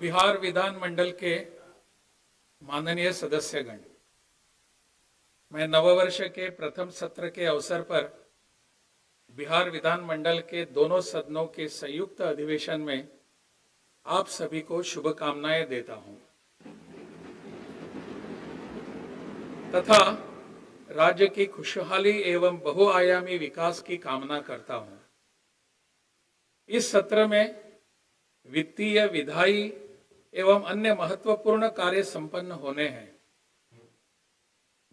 बिहार विधानमंडल के माननीय सदस्यगण, मैं नववर्ष के प्रथम सत्र के अवसर पर बिहार विधानमंडल के दोनों सदनों के संयुक्त अधिवेशन में आप सभी को शुभकामनाएं देता हूं तथा राज्य की खुशहाली एवं बहुआयामी विकास की कामना करता हूं। इस सत्र में वित्तीय, विधायी एवं अन्य महत्वपूर्ण कार्य संपन्न होने हैं।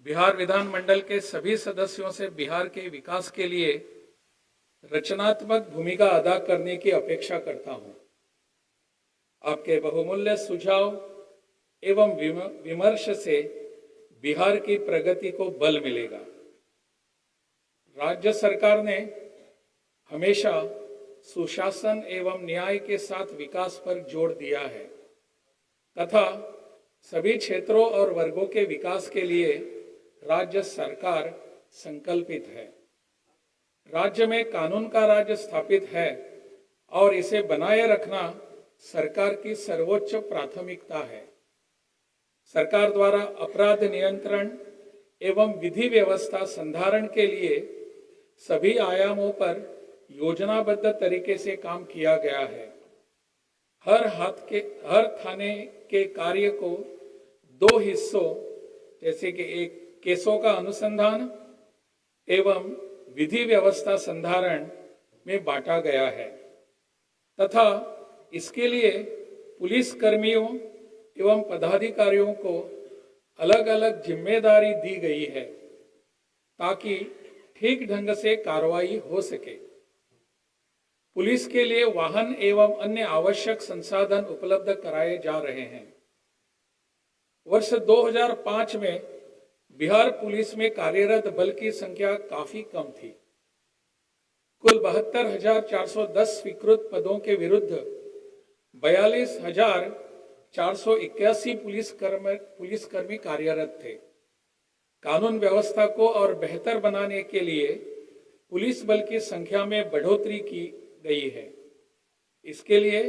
बिहार विधानमंडल के सभी सदस्यों से बिहार के विकास के लिए रचनात्मक भूमिका अदा करने की अपेक्षा करता हूं। आपके बहुमूल्य सुझाव एवं विमर्श से बिहार की प्रगति को बल मिलेगा। राज्य सरकार ने हमेशा सुशासन एवं न्याय के साथ विकास पर जोर दिया है तथा सभी क्षेत्रों और वर्गों के विकास के लिए राज्य सरकार संकल्पित है। राज्य में कानून का राज स्थापित है और इसे बनाए रखना सरकार की सर्वोच्च प्राथमिकता है। सरकार द्वारा अपराध नियंत्रण एवं विधि व्यवस्था संधारण के लिए सभी आयामों पर योजनाबद्ध तरीके से काम किया गया है। हर थाने के कार्य को दो हिस्सों जैसे कि एक केसों का अनुसंधान एवं विधि व्यवस्था संधारण में बांटा गया है तथा इसके लिए पुलिस कर्मियों एवं पदाधिकारियों को अलग अलग जिम्मेदारी दी गई है ताकि ठीक ढंग से कार्रवाई हो सके। पुलिस के लिए वाहन एवं अन्य आवश्यक संसाधन उपलब्ध कराए जा रहे हैं। वर्ष 2005 में बिहार पुलिस में कार्यरत बल की संख्या काफी कम थी। कुल 72,410 स्वीकृत पदों के विरुद्ध 42,481 पुलिसकर्मी कार्यरत थे। कानून व्यवस्था को और बेहतर बनाने के लिए पुलिस बल की संख्या में बढ़ोतरी की गई है। इसके लिए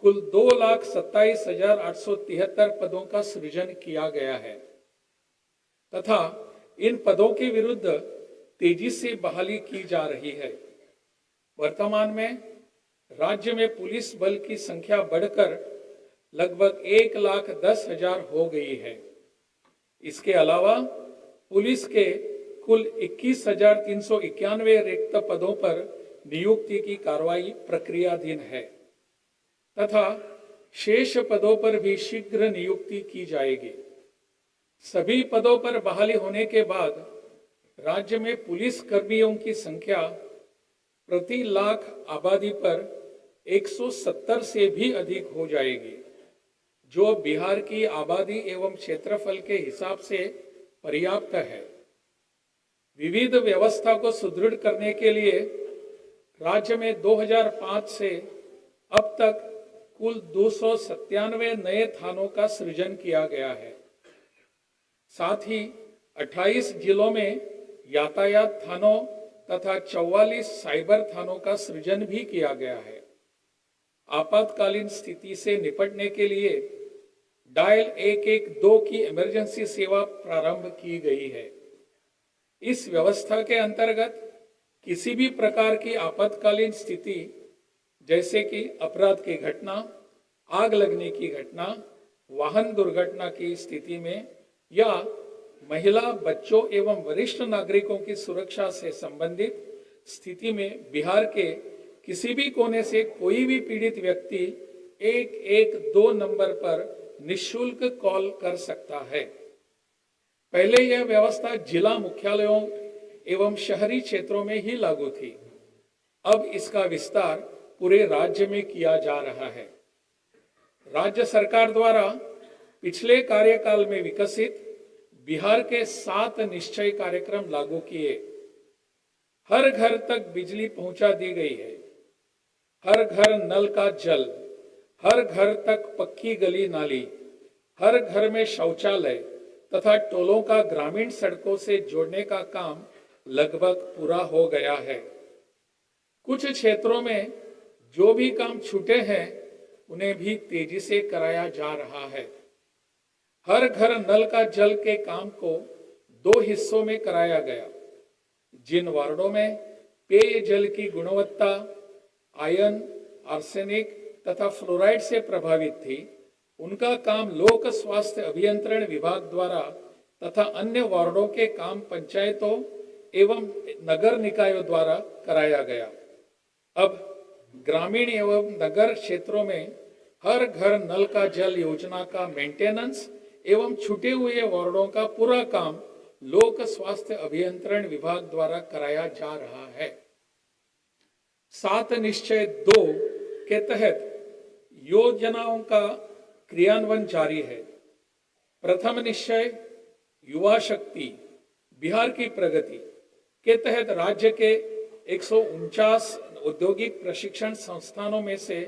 कुल 2,27,873 पदों का सृजन किया गया है तथा इन पदों के विरुद्ध तेजी से बहाली की जा रही है। वर्तमान में राज्य में पुलिस बल की संख्या बढ़कर लगभग 1,10,000 हो गई है। इसके अलावा पुलिस के कुल 21,391 रिक्त पदों पर नियुक्ति की कार्रवाई प्रक्रियाधीन है तथा शेष पदों पर भी शीघ्र नियुक्ति की जाएगी। सभी पदों पर बहाली होने के बाद राज्य में पुलिस कर्मियों की संख्या प्रति लाख आबादी पर 170 से भी अधिक हो जाएगी, जो बिहार की आबादी एवं क्षेत्रफल के हिसाब से पर्याप्त है। विविध व्यवस्था को सुदृढ़ करने के लिए राज्य में 2005 से अब तक कुल 297 नए थानों का सृजन किया गया है। साथ ही 28 जिलों में यातायात थानों तथा 44 साइबर थानों का सृजन भी किया गया है। आपातकालीन स्थिति से निपटने के लिए डायल 112 की इमरजेंसी सेवा प्रारंभ की गई है। इस व्यवस्था के अंतर्गत किसी भी प्रकार की आपातकालीन स्थिति जैसे कि अपराध की घटना, आग लगने की घटना, वाहन दुर्घटना की स्थिति में या महिला, बच्चों एवं वरिष्ठ नागरिकों की सुरक्षा से संबंधित स्थिति में बिहार के किसी भी कोने से कोई भी पीड़ित व्यक्ति 112 नंबर पर निःशुल्क कॉल कर सकता है। पहले यह व्यवस्था जिला मुख्यालयों एवं शहरी क्षेत्रों में ही लागू थी। अब इसका विस्तार पूरे राज्य में किया जा रहा है। राज्य सरकार द्वारा पिछले कार्यकाल में विकसित बिहार के 7 निश्चय कार्यक्रम लागू किए। हर घर तक बिजली पहुंचा दी गई है। हर घर नल का जल, हर घर तक पक्की गली नाली, हर घर में शौचालय तथा टोलों का ग्रामीण सड़कों से जोड़ने का काम लगभग पूरा हो गया है। कुछ क्षेत्रों में जो भी काम छूटे हैं उन्हें भी तेजी से कराया जा रहा है। हर घर नल का जल के काम को 2 हिस्सों में कराया गया। जिन वार्डों में पेयजल की गुणवत्ता आयरन, आर्सेनिक तथा फ्लोराइड से प्रभावित थी, उनका काम लोक स्वास्थ्य अभियंत्रण विभाग द्वारा तथा अन्य वार्डों के काम पंचायतों एवं नगर निकायों द्वारा कराया गया। अब ग्रामीण एवं नगर क्षेत्रों में हर घर नल का जल योजना का मेंटेनेंस एवं छूटे हुए वार्डों का पूरा काम लोक स्वास्थ्य अभियंत्रण विभाग द्वारा कराया जा रहा है। 7 निश्चय 2 के तहत योजनाओं का क्रियान्वयन जारी है। प्रथम निश्चय युवा शक्ति बिहार की प्रगति के तहत राज्य के 149 औद्योगिक प्रशिक्षण संस्थानों में से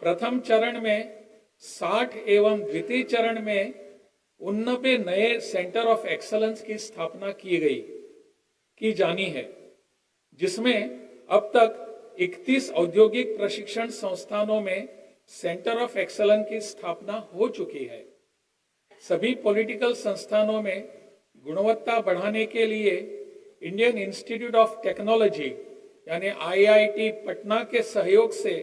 प्रथम चरण में 60 एवं द्वितीय चरण में 89 नए सेंटर ऑफ एक्सलेंस की स्थापना की जानी है, जिसमें अब तक 31 औद्योगिक प्रशिक्षण संस्थानों में सेंटर ऑफ एक्सलेंस की स्थापना हो चुकी है। सभी पॉलिटिकल संस्थानों में गुणवत्ता बढ़ाने के लिए इंडियन इंस्टीट्यूट ऑफ टेक्नोलॉजी यानी IIT पटना के सहयोग से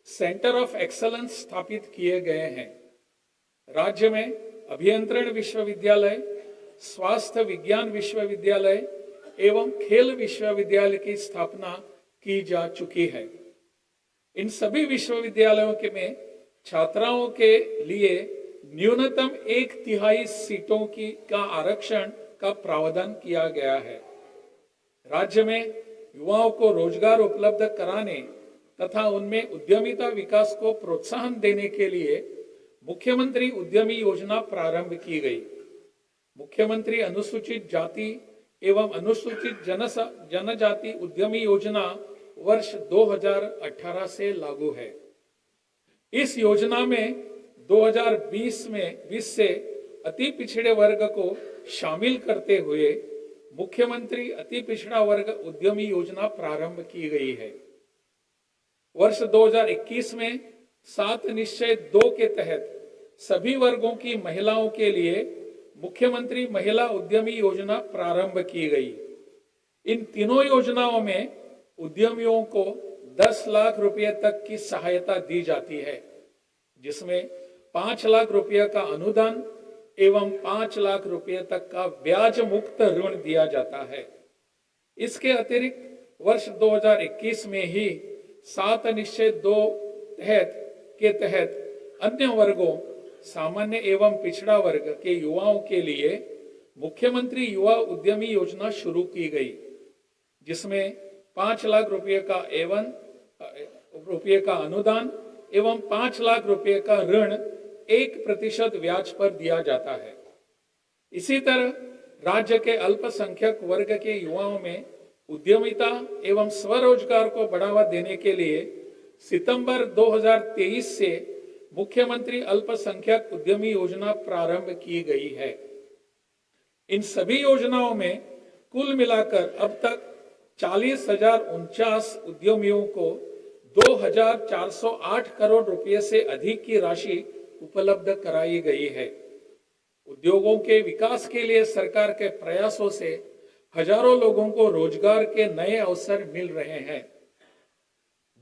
सेंटर ऑफ एक्सलेंस स्थापित किए गए हैं। राज्य में अभियंत्रण विश्वविद्यालय, स्वास्थ्य विज्ञान विश्वविद्यालय एवं खेल विश्वविद्यालय की स्थापना की जा चुकी है। इन सभी विश्वविद्यालयों के में छात्राओं के लिए न्यूनतम 1/3 सीटों का आरक्षण का प्रावधान किया गया है। राज्य में युवाओं को रोजगार उपलब्ध कराने तथा उनमें उद्यमिता विकास को प्रोत्साहन देने के लिए मुख्यमंत्री उद्यमी योजना प्रारंभ की गई। मुख्यमंत्री अनुसूचित जाति एवं अनुसूचित जनजाति उद्यमी योजना वर्ष 2018 से लागू है। इस योजना में 2020 से अति पिछड़े वर्ग को शामिल करते हुए मुख्यमंत्री अति पिछड़ा वर्ग उद्यमी योजना प्रारंभ की गई है। वर्ष 2021 में 7 निश्चय 2 के तहत सभी वर्गों की महिलाओं के लिए मुख्यमंत्री महिला उद्यमी योजना प्रारंभ की गई। इन तीनों योजनाओं में उद्यमियों को 10 लाख रुपए तक की सहायता दी जाती है, जिसमें 5 लाख रुपए का अनुदान एवं 5 लाख रुपए तक का ब्याज मुक्त ऋण दिया जाता है। इसके अतिरिक्त वर्ष 2021 में ही 7 निश्चय 2 के तहत अन्य वर्गों, सामान्य एवं पिछड़ा वर्ग के युवाओं के लिए मुख्यमंत्री युवा उद्यमी योजना शुरू की गई, जिसमें 5 लाख रुपए का अनुदान एवं 5 लाख रुपए का ऋण 1% ब्याज पर दिया जाता है। इसी तरह राज्य के अल्पसंख्यक वर्ग के युवाओं में उद्यमिता एवं स्वरोजगार को बढ़ावा देने के लिए सितंबर 2023 से मुख्यमंत्री अल्पसंख्यक उद्यमी योजना प्रारंभ की गई है। इन सभी योजनाओं में कुल मिलाकर अब तक 40,049 उद्यमियों को 2,408 करोड़ रुपए से अधिक की राशि उपलब्ध कराई गई है। उद्योगों के विकास के लिए सरकार के प्रयासों से हजारों लोगों को रोजगार के नए अवसर मिल रहे हैं।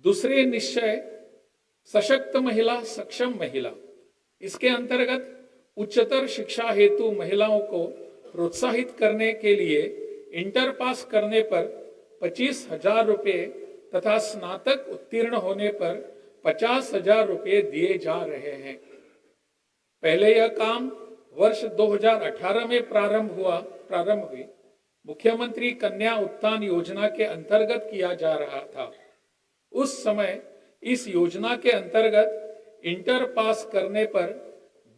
दूसरे निश्चय सशक्त महिला, सक्षम महिला, इसके अंतर्गत उच्चतर शिक्षा हेतु महिलाओं को प्रोत्साहित करने के लिए इंटर पास करने पर 25,000 रुपए तथा स्नातक उत्तीर्ण होने पर 50,000 रुपए दिए जा रहे हैं। पहले यह काम वर्ष 2018 में प्रारंभ हुई मुख्यमंत्री कन्या उत्थान योजना के अंतर्गत किया जा रहा था। उस समय इस योजना के अंतर्गत इंटर पास करने पर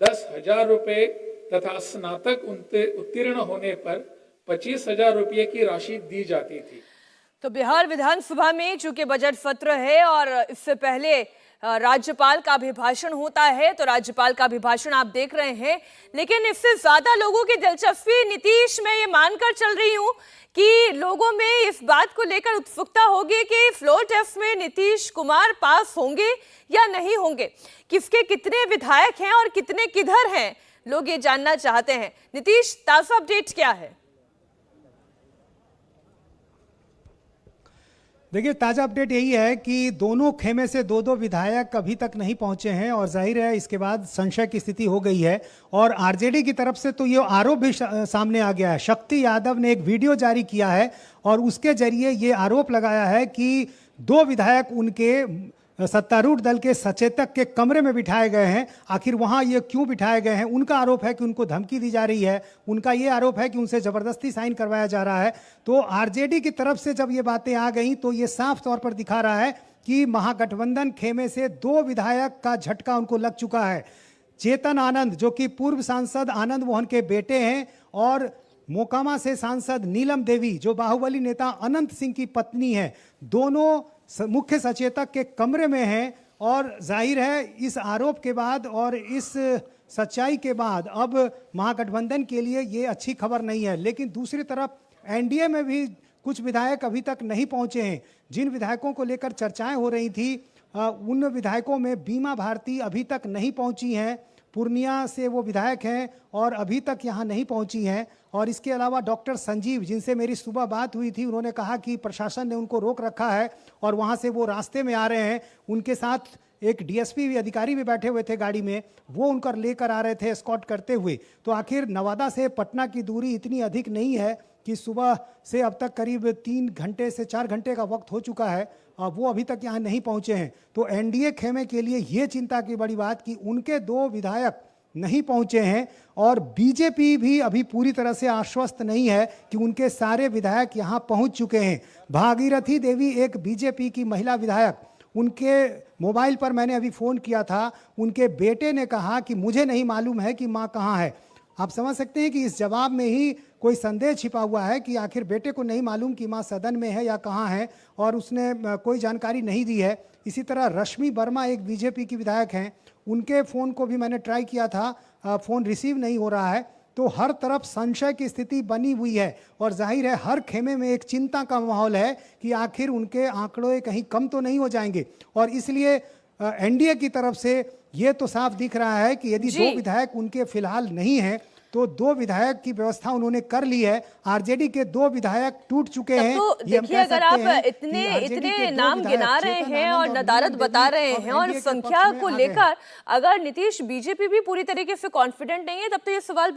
10,000 रुपए तथा स्नातक उत्तीर्ण होने पर 25,000 रुपए की राशि दी जाती थी। तो बिहार विधानसभा में चूंकि बजट सत्र है और इससे पहले राज्यपाल का अभिभाषण होता है तो राज्यपाल का अभिभाषण आप देख रहे हैं, लेकिन इससे ज्यादा लोगों की दिलचस्पी नीतीश, मैं ये मानकर चल रही हूं कि लोगों में इस बात को लेकर उत्सुकता होगी कि फ्लोर टेस्ट में नीतीश कुमार पास होंगे या नहीं होंगे, किसके कितने विधायक हैं और कितने किधर हैं, लोग ये जानना चाहते हैं। नीतीश, ताजा अपडेट क्या है? देखिए, ताज़ा अपडेट यही है कि दोनों खेमे से दो विधायक अभी तक नहीं पहुंचे हैं और जाहिर है इसके बाद संशय की स्थिति हो गई है। और आरजेडी की तरफ से तो ये आरोप भी सामने आ गया है। शक्ति यादव ने एक वीडियो जारी किया है और उसके जरिए ये आरोप लगाया है कि दो विधायक उनके सत्तारूढ़ दल के सचेतक के कमरे में बिठाए गए हैं। आखिर वहां ये क्यों बिठाए गए हैं? उनका आरोप है कि उनको धमकी दी जा रही है। उनका ये आरोप है कि उनसे ज़बरदस्ती साइन करवाया जा रहा है। तो आरजेडी की तरफ से जब ये बातें आ गई तो ये साफ तौर पर दिखा रहा है कि महागठबंधन खेमे से दो विधायक का झटका उनको लग चुका है। चेतन आनंद, जो कि पूर्व सांसद आनंद मोहन के बेटे हैं, और मोकामा से सांसद नीलम देवी, जो बाहुबली नेता अनंत सिंह की पत्नी है, दोनों मुख्य सचेतक के कमरे में हैं। और जाहिर है इस आरोप के बाद और इस सच्चाई के बाद अब महागठबंधन के लिए ये अच्छी खबर नहीं है। लेकिन दूसरी तरफ एनडीए में भी कुछ विधायक अभी तक नहीं पहुंचे हैं। जिन विधायकों को लेकर चर्चाएं हो रही थी उन विधायकों में बीमा भारती अभी तक नहीं पहुंची हैं। पूर्णिया से वो विधायक हैं और अभी तक यहाँ नहीं पहुंची हैं। और इसके अलावा डॉक्टर संजीव, जिनसे मेरी सुबह बात हुई थी, उन्होंने कहा कि प्रशासन ने उनको रोक रखा है और वहाँ से वो रास्ते में आ रहे हैं। उनके साथ एक डीएसपी भी अधिकारी भी बैठे हुए थे गाड़ी में, वो उनका लेकर आ रहे थे एस्कॉर्ट करते हुए। तो आखिर नवादा से पटना की दूरी इतनी अधिक नहीं है कि सुबह से अब तक करीब 3 घंटे से 4 घंटे का वक्त हो चुका है, वो अभी तक यहाँ नहीं पहुँचे हैं। तो एनडीए खेमे के लिए ये चिंता की बड़ी बात कि उनके दो विधायक नहीं पहुंचे हैं। और बीजेपी भी अभी पूरी तरह से आश्वस्त नहीं है कि उनके सारे विधायक यहां पहुंच चुके हैं। भागीरथी देवी एक बीजेपी की महिला विधायक, उनके मोबाइल पर मैंने अभी फ़ोन किया था, उनके बेटे ने कहा कि मुझे नहीं मालूम है कि मां कहां है। आप समझ सकते हैं कि इस जवाब में ही कोई संदेह छिपा हुआ है कि आखिर बेटे को नहीं मालूम कि मां सदन में है या कहां है, और उसने कोई जानकारी नहीं दी है। इसी तरह रश्मि वर्मा एक बीजेपी की विधायक हैं, उनके फ़ोन को भी मैंने ट्राई किया था, फ़ोन रिसीव नहीं हो रहा है। तो हर तरफ संशय की स्थिति बनी हुई है और जाहिर है हर खेमे में एक चिंता का माहौल है कि आखिर उनके आंकड़े कहीं कम तो नहीं हो जाएंगे। और इसलिए एनडीए की तरफ से ये तो साफ दिख रहा है कि यदि दो विधायक उनके फिलहाल नहीं हैं तो दो विधायक की व्यवस्था उन्होंने कर ली है। आरजेडी के दो विधायक टूट चुके हैं। तो देखिए, अगर आप इतने नाम गिना रहे हैं और नदारद बता रहे हैं और संख्या को लेकर अगर नीतीश बीजेपी भी पूरी तरीके से कॉन्फिडेंट नहीं है, तब तो ये सवाल